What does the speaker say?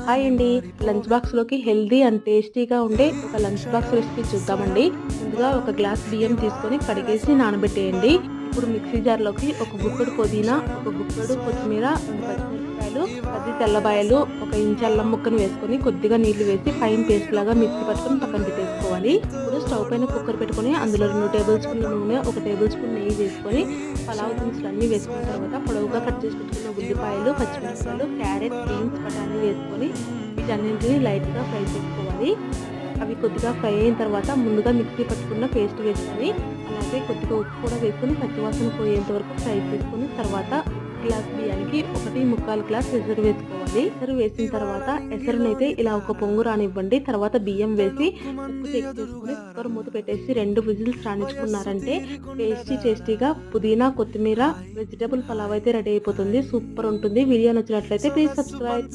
Hi అండి. Lunch బాక్స్‌లోకి healthy and టేస్టీగా ఉండే ఒక లంచ్ బాక్స్ రెసిపీ చూద్దామండి. ముందుగా ఒక గ్లాస్ బియ్యం తీసుకొని కడిగేసి నానబెట్టేయండి. ఇప్పుడు మిక్సీ జార్‌లోకి ఒక గుప్పెడు పుదీనా, ఒక గుప్పెడు కొత్తిమీర, 2 పచ్చిమిరపకాయలు, 10 తెల్లబాయలు, ఒక ఇంచు అల్లం ముక్కను వేసుకొని కొద్దిగా నీళ్లు వేసి ఫైన్ పేస్ట్ లాగా మిక్సీ పట్టుకొని పక్కన పెట్టేసుకోవాలి. ఇప్పుడు స్టవ్ పైన కుక్కర్ పెట్టుకొని అందులో 2 టేబుల్ స్పూన్ల నూనె, 1 టేబుల్ స్పూన్ నెయ్యి వేసుకొని పలావ్ దినుసులన్నీ వేసుకున్న తర్వాత పొడవుగా కట్ చేసి పెట్టుకున్న ఉల్లిపాయలు, పచ్చిమిరపకాయలు, క్యారెట్, బీన్స్, బఠానీ వేసుకొని వీటన్నింటిని లైట్‌గా ఫ్రై చేసుకోవాలి. అవి కొద్దిగా ఫ్రై అయిన తర్వాత ముందుగా మిక్సీ పట్టుకున్న పేస్ట్ వేసుకొని, అలాగే కొద్దిగా ఉప్పు కూడా వేసుకొని పచ్చివాసన పోయేంత వరకు ఫ్రై చేసుకొని తర్వాత గ్లాస్ బియ్యానికి 1.25 గ్లాస్ ఎసరు వేసుకోవాలి. ఎసరు వేసిన తర్వాత ఎసరునైతే ఇలా ఒక పొంగు రానివ్వండి. తర్వాత బియ్యం వేసి ఉప్పు చెక్ చేసుకొని కుక్కర్ మూత పెట్టేసి 2 విజిల్స్ రానిచ్చుకున్నారంటే టేస్టీగా పుదీనా, కొత్తిమీర వెజిటబుల్ పలావ్ అయితే రెడీ అయిపోతుంది. సూపర్ ఉంటుంది. వీడియో నచ్చినట్లయితే ప్లీజ్ సబ్స్క్రైబ్.